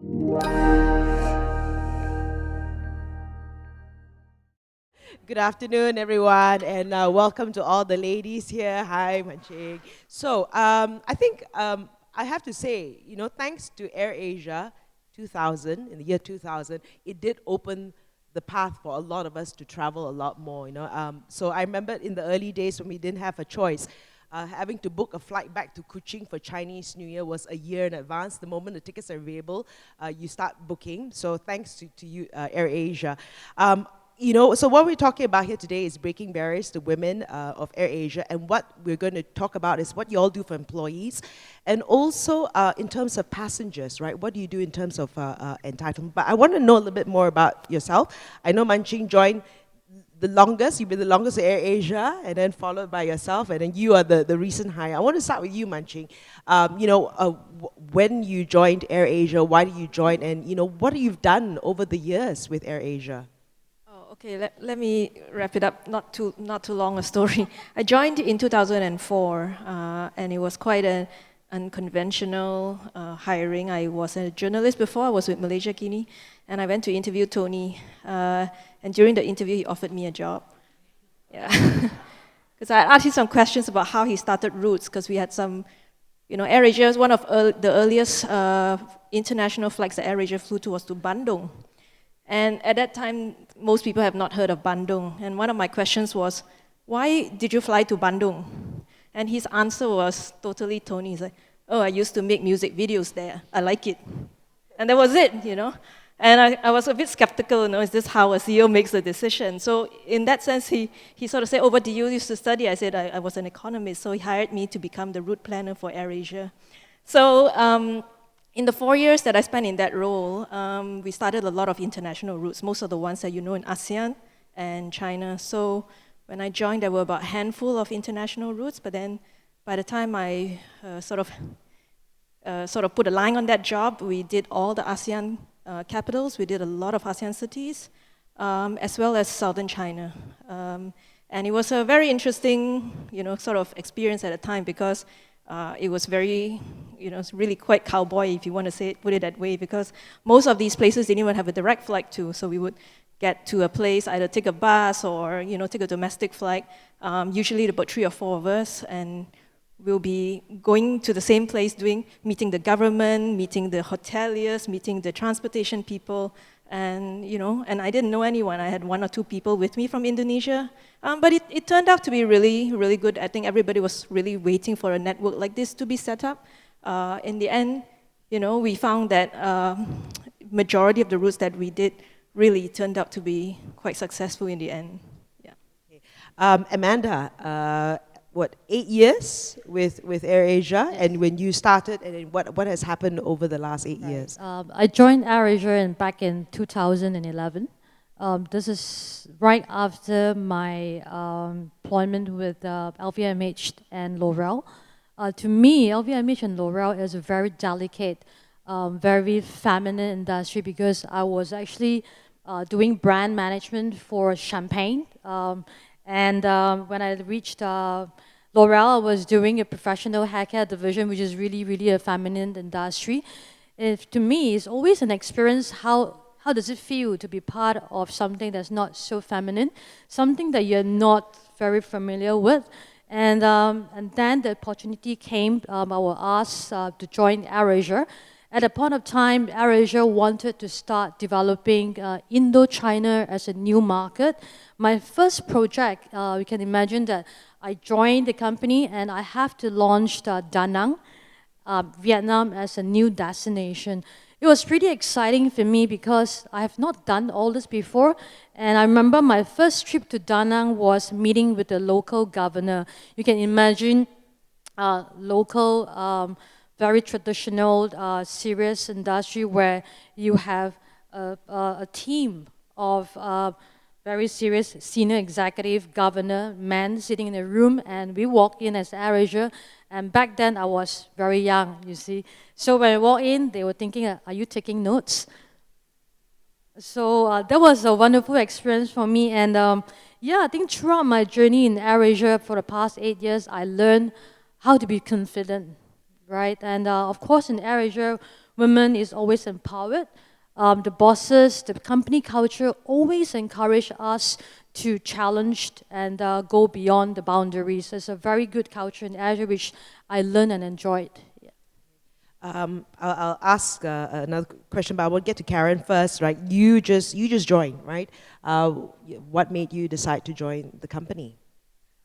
Good afternoon, everyone, and welcome to all the ladies here. Hi, Manching. So, I think I have to say, thanks to AirAsia 2000, in the year 2000, it did open the path for a lot of us to travel a lot more. So I remember in the early days when we didn't have a choice, having to book a flight back to Kuching for Chinese New Year was a year in advance. The moment the tickets are available, you start booking. So thanks to you, AirAsia. So what we're talking about here today is breaking barriers to women of AirAsia, and what we're going to talk about is what you all do for employees, and also in terms of passengers, right? What do you do in terms of entitlement? But I want to know a little bit more about yourself. I know Manching joined the longest, you've been the longest at AirAsia, and then followed by yourself, and then you are the recent hire. I want to start with you, Manching. When you joined AirAsia, why did you join, and what have you done over the years with AirAsia? Okay, let me wrap it up. Not too long a story. I joined in 2004, and it was quite an unconventional hiring. I was a journalist before. I was with Malaysia Guinea, and I went to interview Tony. And during the interview, he offered me a job. Yeah, because I asked him some questions about how he started routes. Because we had some, AirAsia was one of the earliest international flights that AirAsia flew to was to Bandung. And at that time, most people have not heard of Bandung. And one of my questions was, why did you fly to Bandung? And his answer was totally Tony. He's like, oh, I used to make music videos there. I like it. And that was it, And I was a bit skeptical, is this how a CEO makes a decision? So in that sense, he sort of said, oh, what did you used to study? I said, I was an economist. So he hired me to become the route planner for AirAsia. So in the 4 years that I spent in that role, we started a lot of international routes, most of the ones that you know in ASEAN and China. So when I joined, there were about a handful of international routes, but then by the time I sort of put a line on that job, we did all the ASEAN capitals, we did a lot of ASEAN cities, as well as southern China. And it was a very interesting, sort of experience at the time because it was very, really quite cowboy, if you want to put it that way, because most of these places didn't even have a direct flight to. So we would get to a place, either take a bus or take a domestic flight. Usually about 3 or 4 of us, and we'll be going to the same place, meeting the government, meeting the hoteliers, meeting the transportation people, and and I didn't know anyone. I had 1 or 2 people with me from Indonesia, but it turned out to be really, really good. I think everybody was really waiting for a network like this to be set up. In the end, we found that majority of the routes that we did really turned out to be quite successful in the end. Yeah. Amanda, 8 years with AirAsia, and when you started, and then what has happened over the last 8 years? I joined AirAsia back in 2011. This is right after my employment with LVMH and L'Oreal. To me, LVMH and L'Oreal is a very delicate, very feminine industry because I was actually doing brand management for champagne. And when I reached L'Oreal, I was doing a professional haircare division, which is really, really a feminine industry. To me, it's always an experience. How does it feel to be part of something that's not so feminine, something that you're not very familiar with? And then the opportunity came. I was asked to join AirAsia. At a point of time, AirAsia wanted to start developing Indo-China as a new market. My first project, you can imagine that I joined the company and I have to launch Da Nang, Vietnam as a new destination. It was pretty exciting for me because I have not done all this before. And I remember my first trip to Da Nang was meeting with the local governor. You can imagine local, very traditional, serious industry where you have a team of very serious senior executive, governor, men sitting in a room, and we walked in as AirAsia. And back then, I was very young, you see. So when I walked in, they were thinking, are you taking notes? So that was a wonderful experience for me. And yeah, I think throughout my journey in AirAsia for the past 8 years, I learned how to be confident, right? And of course, in AirAsia, women is always empowered. The bosses, the company culture always encourage us to challenge and go beyond the boundaries. It's a very good culture in AirAsia, which I learned and enjoyed. Yeah. I'll ask another question, but I will get to Karen first, right? You just joined, right? What made you decide to join the company?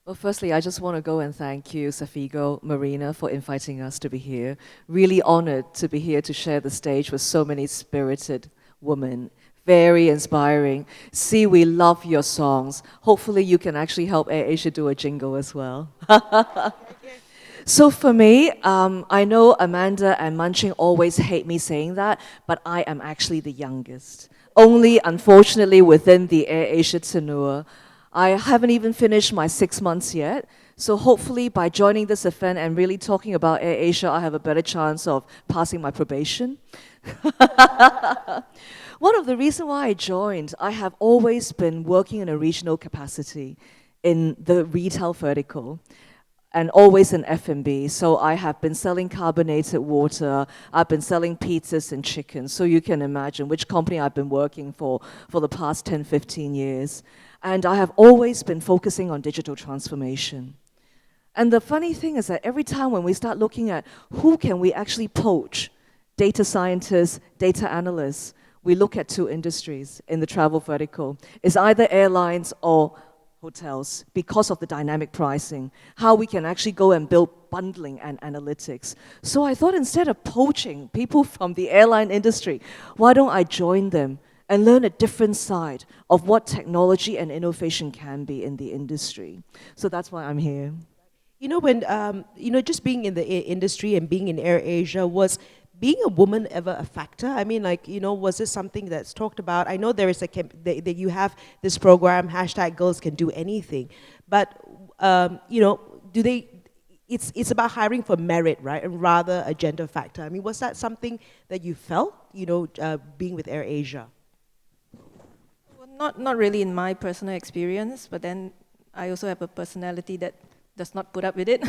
Well, firstly, I just want to go and thank you, Zafigo, Marina, for inviting us to be here. Really honored to be here to share the stage with so many spirited women. Very inspiring. See, we love your songs. Hopefully you can actually help AirAsia do a jingle as well. So for me, I know Amanda and Munching always hate me saying that, but I am actually the youngest. Only, unfortunately, within the AirAsia tenure. I haven't even finished my 6 months yet, so hopefully by joining this event and really talking about AirAsia, I have a better chance of passing my probation. One of the reasons why I joined, I have always been working in a regional capacity in the retail vertical and always in F&B. So I have been selling carbonated water, I've been selling pizzas and chicken, so you can imagine which company I've been working for the past 10, 15 years. And I have always been focusing on digital transformation. And the funny thing is that every time when we start looking at who can we actually poach, data scientists, data analysts, we look at two industries in the travel vertical. It's either airlines or hotels because of the dynamic pricing, how we can actually go and build bundling and analytics. So I thought instead of poaching people from the airline industry, why don't I join them and learn a different side of what technology and innovation can be in the industry. So that's why I'm here. You know, when, just being in the industry and being in AirAsia, was being a woman ever a factor? I mean, like, was this something that's talked about? I know there is that you have this program, #Girls Can Do Anything, but, do they, it's about hiring for merit, right? And rather a gender factor. I mean, was that something that you felt, being with AirAsia? Not really in my personal experience, but then I also have a personality that does not put up with it.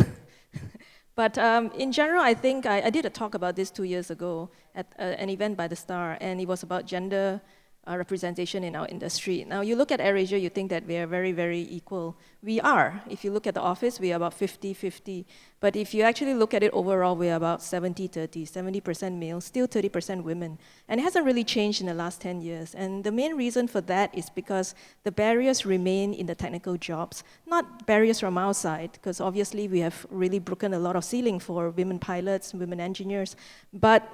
But in general, I think I did a talk about this 2 years ago at an event by the Star, and it was about gender representation in our industry. Now, you look at AirAsia, you think that we are very, very equal. We are. If you look at the office, we are about 50-50. But if you actually look at it overall, we are about 70-30, 70% male, still 30% women. And it hasn't really changed in the last 10 years. And the main reason for that is because the barriers remain in the technical jobs, not barriers from our side, because obviously we have really broken a lot of ceiling for women pilots, women engineers. But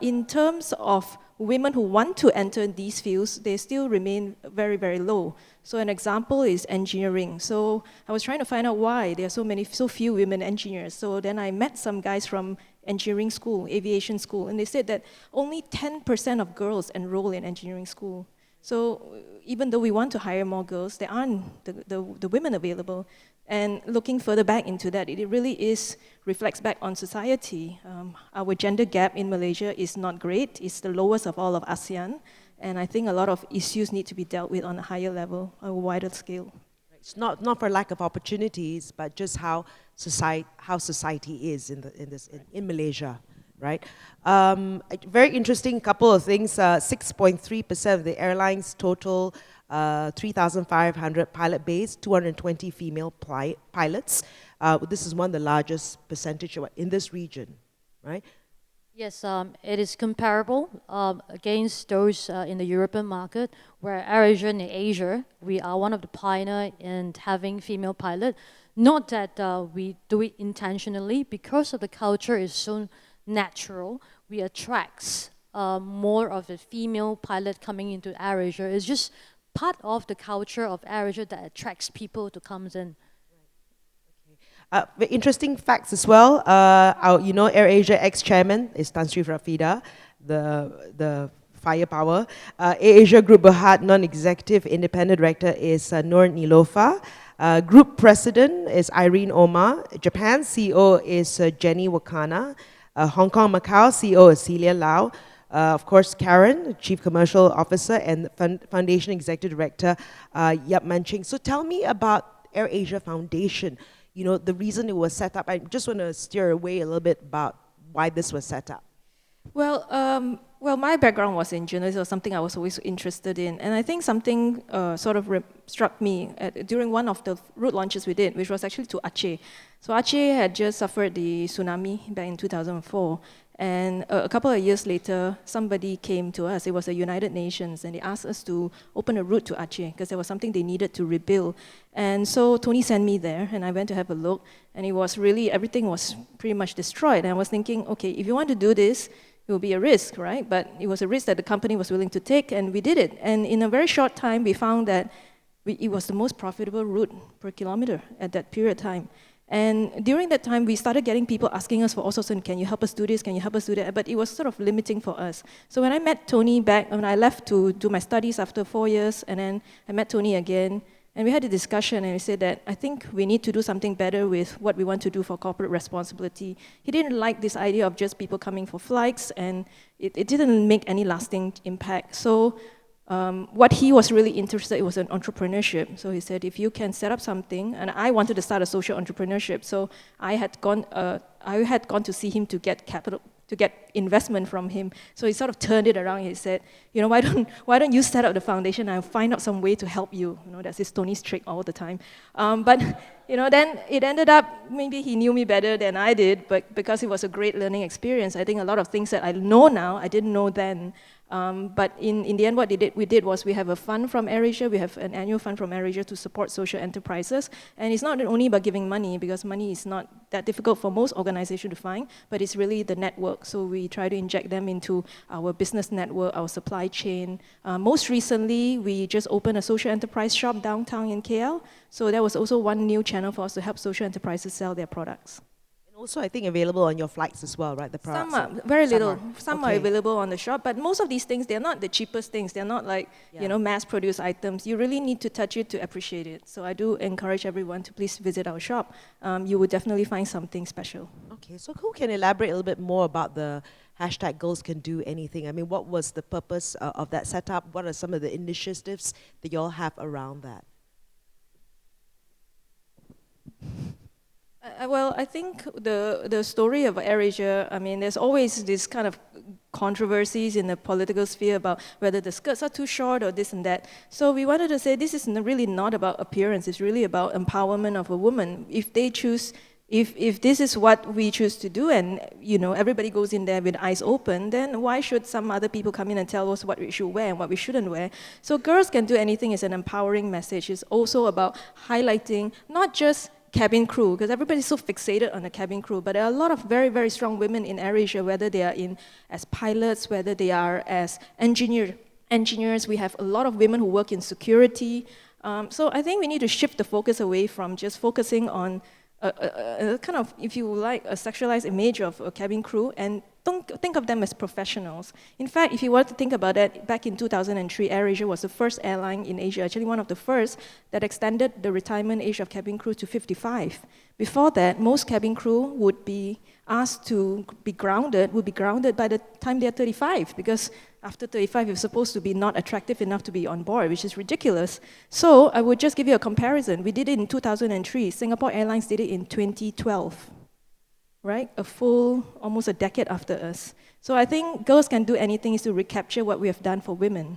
in terms of women who want to enter these fields, they still remain very, very low. So an example is engineering. So I was trying to find out why there are so few women engineers. So then I met some guys from engineering school, aviation school, and they said that only 10% of girls enroll in engineering school. So even though we want to hire more girls, there aren't the women available. And looking further back into that, it really reflects back on society. Our gender gap in Malaysia is not great. It's the lowest of all of ASEAN. And I think a lot of issues need to be dealt with on a higher level, a wider scale. It's not for lack of opportunities, but just how society is in Malaysia, right? A very interesting couple of things. 6.3% of the airlines total 3,500 pilot base, 220 female pilots. This is one of the largest percentage in this region, right? Yes, it is comparable against those in the European market, where AirAsia in Asia, we are one of the pioneers in having female pilot. Not that we do it intentionally, because of the culture is so natural, we attract more of a female pilot coming into AirAsia. It's just part of the culture of AirAsia that attracts people to come in. Interesting facts as well. AirAsia ex-chairman is Tan Sri Rafida, the firepower. AirAsia Group Berhad non-executive independent director is Nur Nilofa. Group president is Irene Omar. Japan CEO is Jenny Wakana. Hong Kong Macau CEO is Celia Lau. Of course, Karen, Chief Commercial Officer, and Foundation Executive Director, Yap Manching. So tell me about AirAsia Foundation. The reason it was set up. I just want to steer away a little bit about why this was set up. Well, my background was in journalism, was something I was always interested in. And I think something sort of struck me during one of the route launches we did, which was actually to Aceh. So Aceh had just suffered the tsunami back in 2004. And a couple of years later, somebody came to us. It was the United Nations, and they asked us to open a route to Aceh because there was something they needed to rebuild. And so Tony sent me there, and I went to have a look. And it was really, everything was pretty much destroyed. And I was thinking, okay, if you want to do this, it will be a risk, right? But it was a risk that the company was willing to take, and we did it. And in a very short time, we found that it was the most profitable route per kilometer at that period of time. And during that time, we started getting people asking us for all sorts of, can you help us do this, can you help us do that? But it was sort of limiting for us. So when I met Tony back, when I left to do my studies after 4 years, and then I met Tony again, and we had a discussion, and we said that I think we need to do something better with what we want to do for corporate responsibility. He didn't like this idea of just people coming for flights, and it didn't make any lasting impact. So what he was really interested in was in entrepreneurship. So he said, if you can set up something, and I wanted to start a social entrepreneurship, so I had gone to see him to get capital, to get investment from him. So he sort of turned it around. He said, you know, why don't you set up the foundation and I'll find out some way to help you. You know, that's his Tony's trick all the time. But you know, then it ended up, maybe he knew me better than I did, but because it was a great learning experience, I think a lot of things that I know now, I didn't know then. But in the end, what we did was we have a fund from AirAsia, we have an annual fund from AirAsia to support social enterprises. And it's not only about giving money, because money is not that difficult for most organizations to find, but it's really the network. So we try to inject them into our business network, our supply chain. Most recently, we just opened a social enterprise shop downtown in KL. So that was also one new channel for us to help social enterprises sell their products. Also, I think available on your flights as well, right? The products. Some are, very little. Some are Okay. available on the shop, but most of these things, they're not the cheapest things. They're not like, you know, mass-produced items. You really need to touch it to appreciate it. So I do encourage everyone to please visit our shop. You will definitely find something special. Okay, so who can elaborate a little bit more about the hashtag Girls Can Do Anything? I mean, what was the purpose of that setup? What are some of the initiatives that you all have around that? Well, I think the story of AirAsia, I mean, there's always this kind of controversies in the political sphere about whether the skirts are too short or this and that. So we wanted to say this is really not about appearance, it's really about empowerment of a woman. If they choose, if this is what we choose to do and, you know, everybody goes in there with eyes open, then why should some other people come in and tell us what we should wear and what we shouldn't wear? So Girls Can Do Anything is an empowering message. It's also about highlighting not just cabin crew, because everybody's so fixated on the cabin crew, but there are a lot of very, very strong women in AirAsia, whether they are as pilots, whether they are as engineers. We have a lot of women who work in security. So I think we need to shift the focus away from just focusing on a kind of, if you like, a sexualized image of a cabin crew, and don't think of them as professionals. In fact, if you were to think about it, back in 2003, AirAsia was the first airline in Asia, actually one of the first, that extended the retirement age of cabin crew to 55. Before that, most cabin crew would be asked to be grounded, by the time they're 35, because after 35, you're supposed to be not attractive enough to be on board, which is ridiculous. So I would just give you a comparison. We did it in 2003. Singapore Airlines did it in 2012. Right? Almost a decade after us. So I think Girls Can Do Anything is to recapture what we have done for women.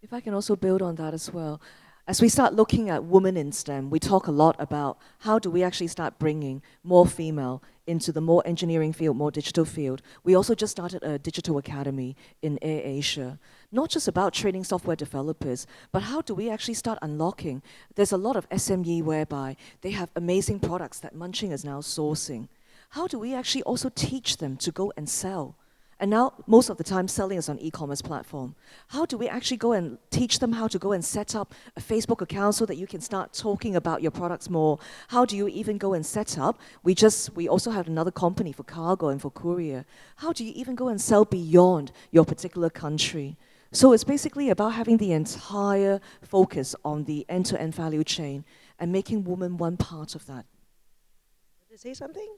If I can also build on that as well. As we start looking at women in STEM, we talk a lot about how do we actually start bringing more female into the more engineering field, more digital field. We also just started a digital academy in AirAsia. Not just about training software developers, but how do we actually start unlocking? There's a lot of SME whereby they have amazing products that Munching is now sourcing. How do we actually also teach them to go and sell? And now, most of the time, selling is on e-commerce platform. How do we actually go and teach them how to go and set up a Facebook account so that you can start talking about your products more? How do you even go and set up? We also have another company for cargo and for courier. How do you even go and sell beyond your particular country? So it's basically about having the entire focus on the end-to-end value chain and making women one part of that. Want to say something?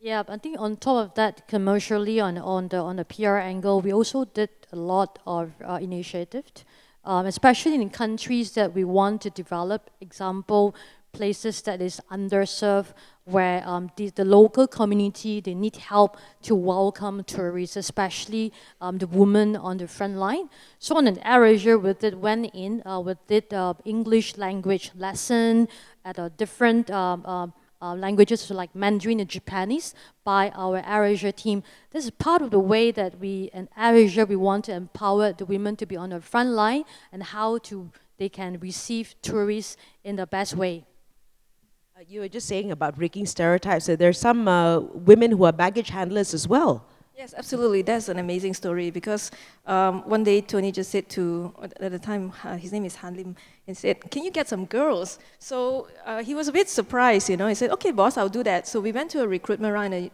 Yeah, I think on top of that, commercially on the PR angle, we also did a lot of initiatives, especially in countries that we want to develop. Example, places that is underserved, where the local community, they need help to welcome tourists, especially the women on the front line. So on an AirAsia, went in, we did English language lesson at a different languages so like Mandarin and Japanese by our AirAsia team. This is part of the way that we, in AirAsia, we want to empower the women to be on the front line and how they can receive tourists in the best way. You were just saying about breaking stereotypes. So there's some women who are baggage handlers as well. Yes, absolutely. That's an amazing story because one day Tony just said to, at the time, his name is Han Lim, and said, "Can you get some girls?" So he was a bit surprised, you know. He said, "Okay, boss, I'll do that." So we went to a recruitment round,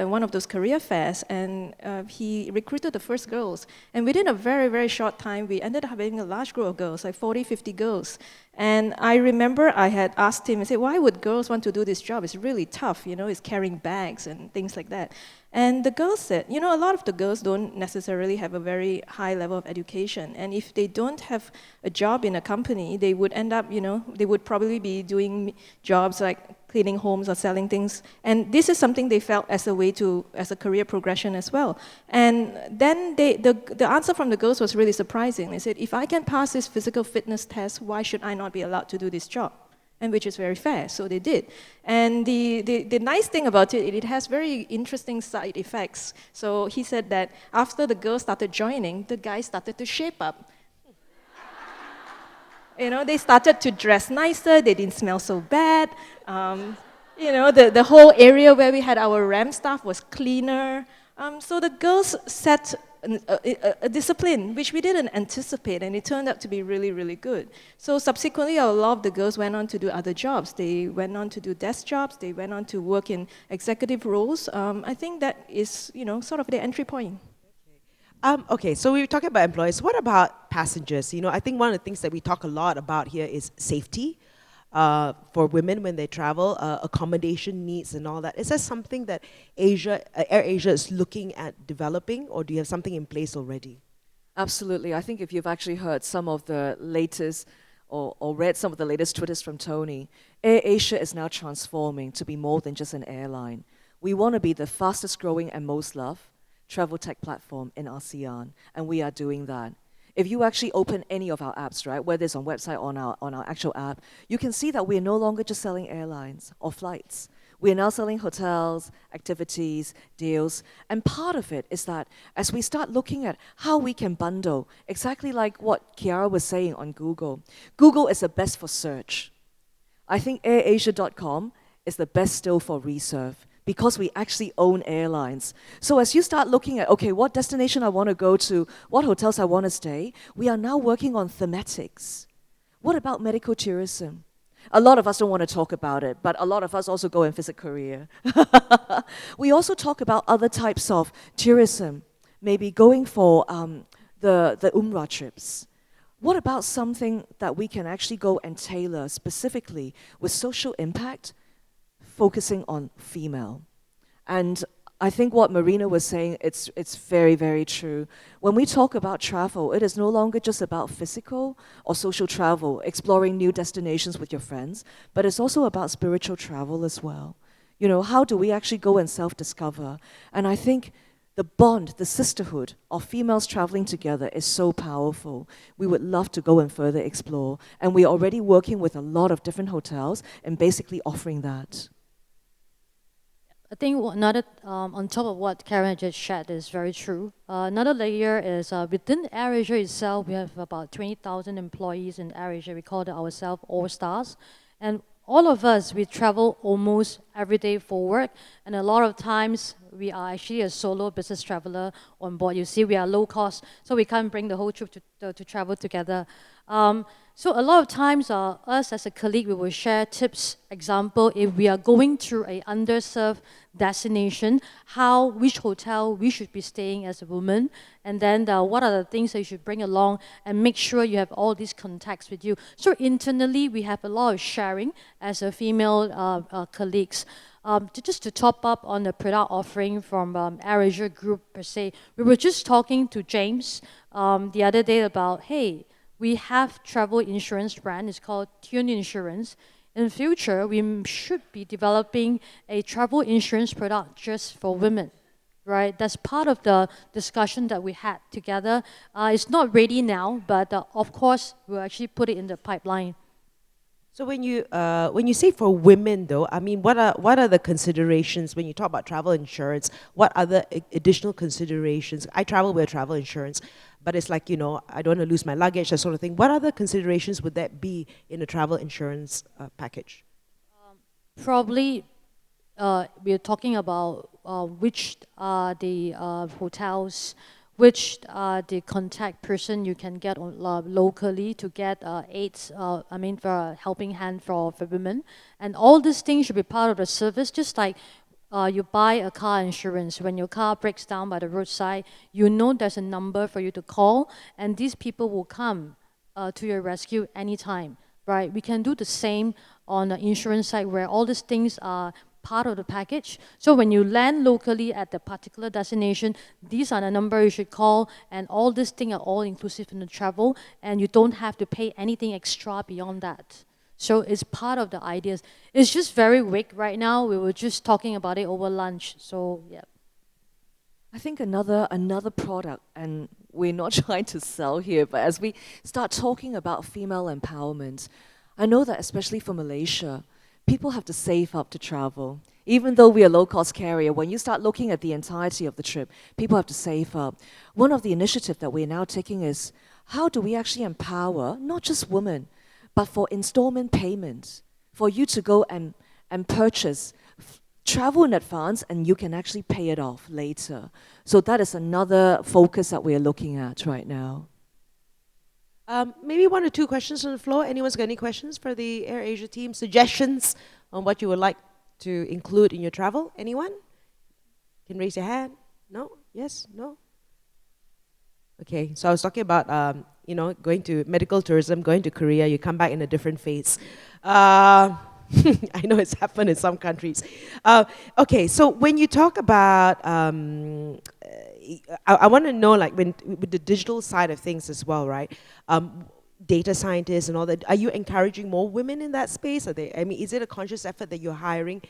one of those career fairs, and he recruited the first girls. And within a very, very short time, we ended up having a large group of girls, like 40, 50 girls. And I remember I had asked him, I said, "Why would girls want to do this job? It's really tough, you know, it's carrying bags and things like that." And the girls said, you know, a lot of the girls don't necessarily have a very high level of education. And if they don't have a job in a company, they would end up, you know, they would probably be doing jobs like cleaning homes or selling things. And this is something they felt as a way to, as a career progression as well. And then the answer from the girls was really surprising. They said, if I can pass this physical fitness test, why should I not be allowed to do this job? And which is very fair, so they did. And the nice thing about it, it has very interesting side effects. So he said that after the girls started joining, the guys started to shape up. You know, they started to dress nicer, they didn't smell so bad. You know, the whole area where we had our ramp staff was cleaner. So the girls set a discipline which we didn't anticipate, and it turned out to be really, really good. So subsequently, a lot of the girls went on to do other jobs. They went on to do desk jobs. They went on to work in executive roles. I think that is, you know, sort of the entry point. Okay, so we were talking about employees. What about passengers? You know, I think one of the things that we talk a lot about here is safety for women when they travel, accommodation needs and all that. Is that something that AirAsia is looking at developing, or do you have something in place already? Absolutely. I think if you've actually heard some of the latest or read some of the latest Twitters from Tony, AirAsia is now transforming to be more than just an airline. We want to be the fastest growing and most loved travel tech platform in ASEAN, and we are doing that. If you actually open any of our apps, right, whether it's on website or on our actual app, you can see that we are no longer just selling airlines or flights. We are now selling hotels, activities, deals, and part of it is that as we start looking at how we can bundle, exactly like what Kiara was saying on Google, Google is the best for search. I think AirAsia.com is the best still for reserve, because we actually own airlines. So as you start looking at, okay, what destination I want to go to, what hotels I want to stay, we are now working on thematics. What about medical tourism? A lot of us don't want to talk about it, but a lot of us also go and visit Korea. We also talk about other types of tourism, maybe going for the Umrah trips. What about something that we can actually go and tailor specifically with social impact, focusing on female? And I think what Marina was saying, it's very, very true. When we talk about travel, it is no longer just about physical or social travel, exploring new destinations with your friends, but it's also about spiritual travel as well. You know, how do we actually go and self-discover? And I think the bond, the sisterhood of females traveling together is so powerful. We would love to go and further explore. And we're already working with a lot of different hotels and basically offering that. I think another, on top of what Karen just shared, is very true. Another layer is within AirAsia itself, we have about 20,000 employees in AirAsia. We call ourselves All Stars. And all of us, we travel almost every day for work. And a lot of times, we are actually a solo business traveler on board. You see, we are low cost, so we can't bring the whole troop to travel together. So a lot of times, us as a colleague, we will share tips. Example, if we are going to an underserved destination, which hotel we should be staying as a woman, and then what are the things that you should bring along, and make sure you have all these contacts with you. So internally, we have a lot of sharing as a female colleagues. Just to top up on the product offering from AirAsia Group per se, we were just talking to James the other day about, hey, we have travel insurance brand. It's called Tune Insurance. in future, we should be developing a travel insurance product just for women, right? That's part of the discussion that we had together. It's not ready now, but of course, we'll actually put it in the pipeline. So when you say for women though, I mean, what are the considerations when you talk about travel insurance? What other additional considerations? I travel with travel insurance, but it's like, you know, I don't want to lose my luggage, that sort of thing. What other considerations would that be in a travel insurance package? Probably, we're talking about which are the hotels, which are the contact person you can get on, locally to get aids, for a helping hand for women. And all these things should be part of the service, just like you buy a car insurance. When your car breaks down by the roadside, you know there's a number for you to call, and these people will come to your rescue anytime, right? We can do the same on the insurance side where all these things are part of the package. So when you land locally at the particular destination, these are the number you should call, and all these things are all inclusive in the travel, and you don't have to pay anything extra beyond that. So it's part of the ideas. It's just very vague right now. We were just talking about it over lunch. So yeah. I think another product, and we're not trying to sell here, but as we start talking about female empowerment, I know that especially for Malaysia, people have to save up to travel. Even though we are a low-cost carrier, when you start looking at the entirety of the trip, people have to save up. One of the initiatives that we're now taking is, how do we actually empower not just women, but for installment payments, for you to go and purchase, travel in advance, and you can actually pay it off later. So that is another focus that we're looking at right now. Maybe one or two questions on the floor. Anyone's got any questions for the AirAsia team? Suggestions on what you would like to include in your travel? Anyone? Can raise your hand. No? Yes? No? Okay, so I was talking about, going to medical tourism, going to Korea, you come back in a different phase. I know it's happened in some countries. Okay, so when you talk about, I want to know, like, with the digital side of things as well, right? Data scientists and all that, are you encouraging more women in that space? Is it a conscious effort that you're hiring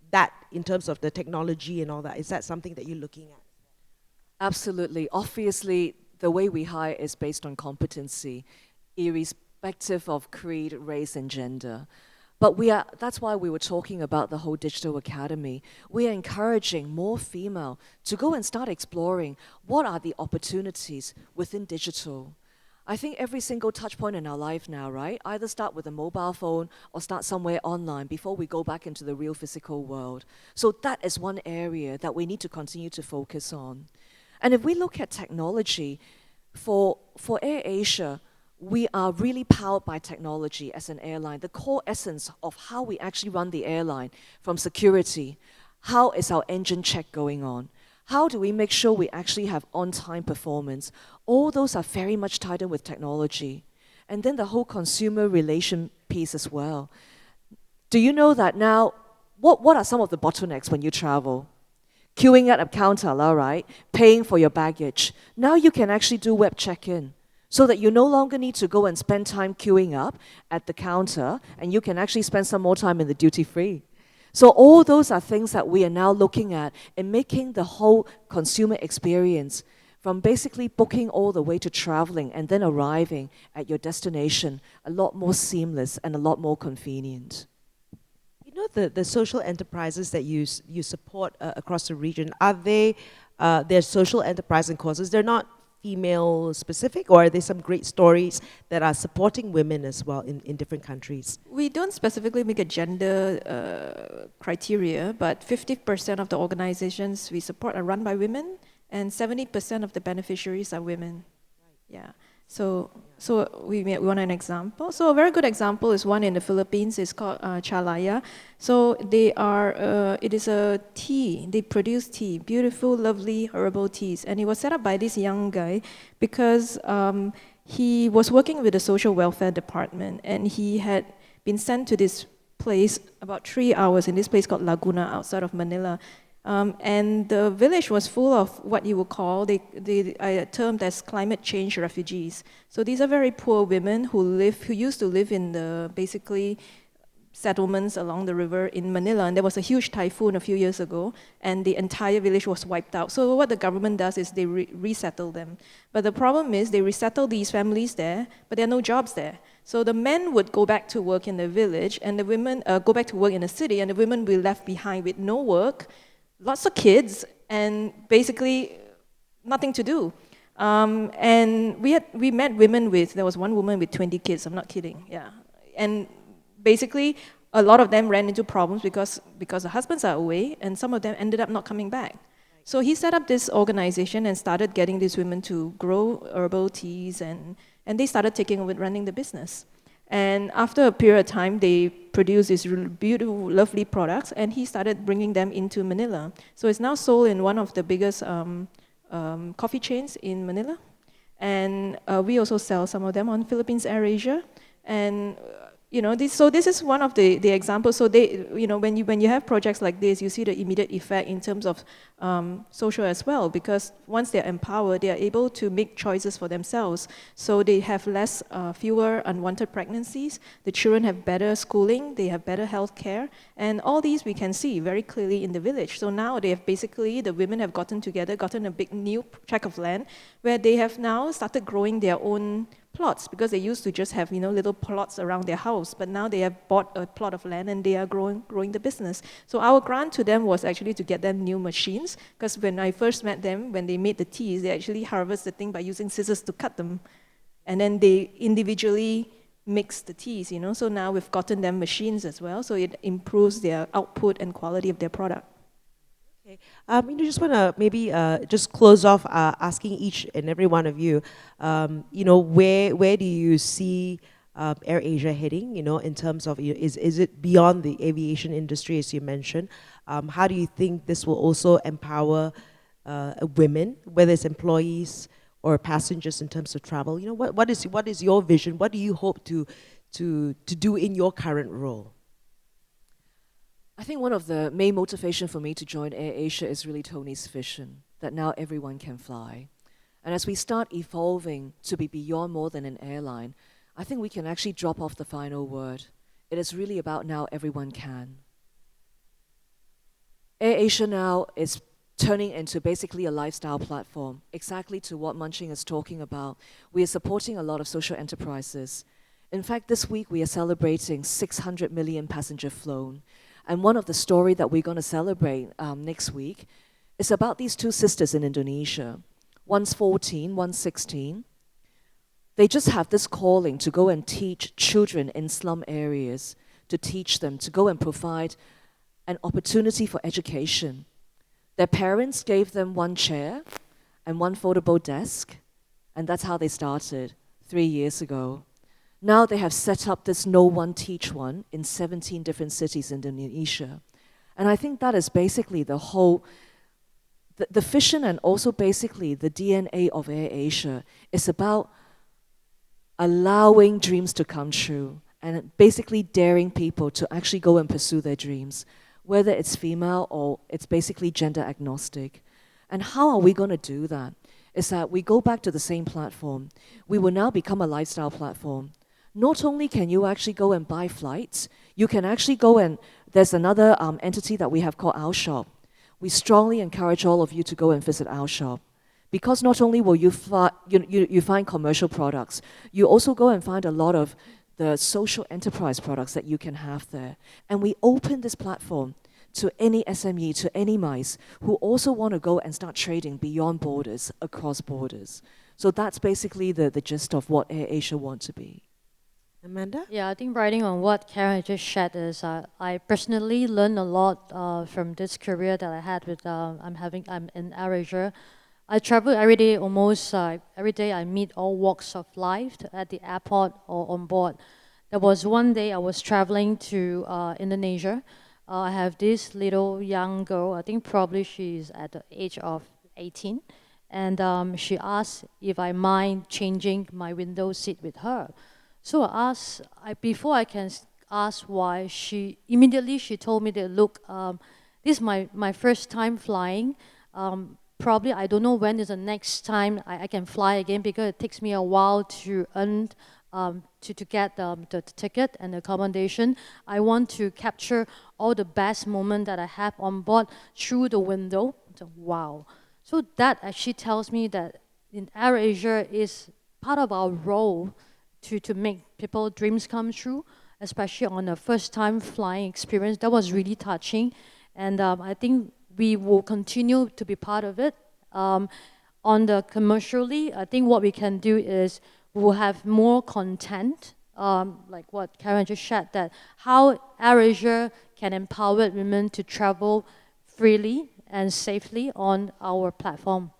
that in terms of the technology and all that? Is that something that you're looking at? Absolutely. Obviously, the way we hire is based on competency, irrespective of creed, race, and gender. But that's why we were talking about the whole digital academy. We are encouraging more female to go and start exploring what are the opportunities within digital. I think every single touch point in our life now, right? Either start with a mobile phone or start somewhere online before we go back into the real physical world. So that is one area that we need to continue to focus on. And if we look at technology, for AirAsia, we are really powered by technology as an airline. The core essence of how we actually run the airline, from security, how is our engine check going on? How do we make sure we actually have on-time performance? All those are very much tied in with technology. And then the whole consumer relation piece as well. Do you know that now, what are some of the bottlenecks when you travel? Queuing at a counter, right? Paying for your baggage. Now you can actually do web check-in, so that you no longer need to go and spend time queuing up at the counter, and you can actually spend some more time in the duty-free. So all those are things that we are now looking at in making the whole consumer experience, from basically booking all the way to traveling and then arriving at your destination, a lot more seamless and a lot more convenient. You know, the social enterprises that you support across the region, are they're social enterprise and causes? They're not female specific, or are there some great stories that are supporting women as well in different countries? We don't specifically make a gender criteria, but 50% of the organizations we support are run by women, and 70% of the beneficiaries are women. Yeah. So we want an example. So a very good example is one in the Philippines. It's called Chalaya. So they are, it is a tea. They produce tea, beautiful, lovely herbal teas. And it was set up by this young guy because he was working with the social welfare department, and he had been sent to this place about 3 hours in this place called Laguna outside of Manila. And the village was full of what you would call, they termed as climate change refugees. So these are very poor women who used to live in the basically settlements along the river in Manila, and there was a huge typhoon a few years ago, and the entire village was wiped out. So what the government does is they resettle them. But the problem is they resettle these families there, but there are no jobs there. So the men would go back to work in the village, and the women go back to work in the city, and the women were left behind with no work, lots of kids, and basically nothing to do. And we met women there was one woman with 20 kids, I'm not kidding, yeah. And basically, a lot of them ran into problems because the husbands are away, and some of them ended up not coming back. So he set up this organization and started getting these women to grow herbal teas, and they started taking over running the business. And after a period of time, they produced these really beautiful, lovely products, and he started bringing them into Manila. So it's now sold in one of the biggest coffee chains in Manila. And we also sell some of them on Philippines AirAsia. And this is one of the examples. So when you have projects like this, you see the immediate effect in terms of social as well, because once they're empowered, they are able to make choices for themselves. So they have fewer unwanted pregnancies. The children have better schooling. They have better health care, and all these we can see very clearly in the village. So now the women have gotten together, gotten a big new tract of land, where they have now started growing their own plots, because they used to just have little plots around their house, but now they have bought a plot of land and they are growing the business. So our grant to them was actually to get them new machines, because when I first met them, when they made the teas, they actually harvest the thing by using scissors to cut them, and then they individually mix the teas. So now we've gotten them machines as well, so it improves their output and quality of their product. Okay. Just want to maybe just close off asking each and every one of you, where do you see AirAsia heading? In terms of is it beyond the aviation industry, as you mentioned? How do you think this will also empower women, whether it's employees or passengers, in terms of travel? What is your vision? What do you hope to do in your current role? I think one of the main motivation for me to join AirAsia is really Tony's vision, that now everyone can fly. And as we start evolving to be beyond more than an airline, I think we can actually drop off the final word. It is really about now everyone can. AirAsia now is turning into basically a lifestyle platform, exactly to what Munching is talking about. We are supporting a lot of social enterprises. In fact, this week we are celebrating 600 million passenger flown. And one of the story that we're going to celebrate next week is about these two sisters in Indonesia. One's 14, one's 16. They just have this calling to go and teach children in slum areas, to teach them, to go and provide an opportunity for education. Their parents gave them one chair and one foldable desk, and that's how they started 3 years ago. Now they have set up this No One Teach One in 17 different cities in Indonesia. And I think that is basically the whole, the vision, and also basically the DNA of AirAsia is about allowing dreams to come true and basically daring people to actually go and pursue their dreams, whether it's female or it's basically gender agnostic. And how are we going to do that? Is that we go back to the same platform. We will now become a lifestyle platform. Not only can you actually go and buy flights, you can actually go and, there's another entity that we have called Our Shop. We strongly encourage all of you to go and visit Our Shop. Because not only will you find commercial products, you also go and find a lot of the social enterprise products that you can have there. And we open this platform to any SME, to any MICE who also want to go and start trading beyond borders, across borders. So that's basically the gist of what AirAsia want to be. Amanda? Yeah, I think riding on what Karen just shared is I personally learned a lot from this career that I had with I'm in AirAsia. I travel every day, almost every day. I meet all walks of life at the airport or on board. There was one day I was traveling to Indonesia. I have this little young girl. I think probably she's at the age of 18, and she asked if I mind changing my window seat with her. So I asked, before I can ask why, she told me that, look, this is my first time flying. Probably I don't know when is the next time I can fly again, because it takes me a while to earn to get the ticket and the accommodation. I want to capture all the best moment that I have on board through the window. So, wow. So that actually tells me that in AirAsia is part of our role to make people dreams come true, especially on a first time flying experience. That was really touching. And I think we will continue to be part of it. On the commercially, I think what we can do is we'll have more content, like what Karen just shared, that how AirAsia can empower women to travel freely and safely on our platform.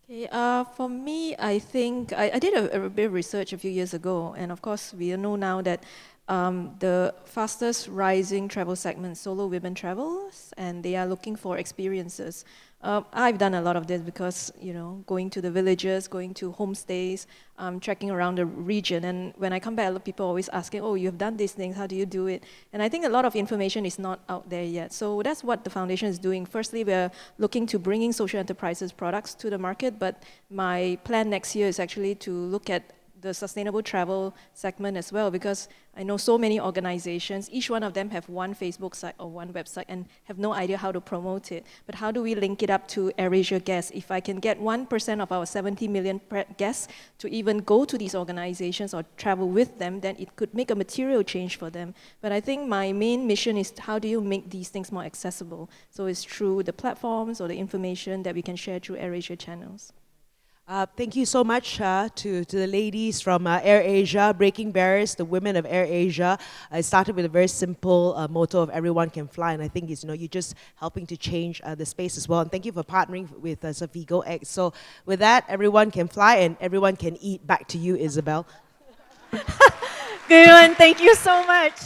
Okay, for me, I think I did a bit of research a few years ago, and of course, we know now that the fastest rising travel segment, solo women travels, and they are looking for experiences. I've done a lot of this because, you know, going to the villages, going to homestays, trekking around the region, and when I come back, a lot of people always asking, oh, you've done these things, how do you do it? And I think a lot of information is not out there yet. So that's what the foundation is doing. Firstly, we're looking to bringing social enterprises products to the market, but my plan next year is actually to look at the sustainable travel segment as well, because I know so many organizations, each one of them have one Facebook site or one website and have no idea how to promote it. But how do we link it up to AirAsia guests? If I can get 1% of our 70 million guests to even go to these organizations or travel with them, then it could make a material change for them. But I think my main mission is how do you make these things more accessible? So it's through the platforms or the information that we can share through AirAsia channels. Thank you so much to the ladies from AirAsia, breaking barriers, the women of AirAsia. I started with a very simple motto of everyone can fly, and I think it's, you know, you're just helping to change the space as well. And thank you for partnering with ZafigoX. So with that, everyone can fly and everyone can eat. Back to you, Isabel. Good one. Thank you so much.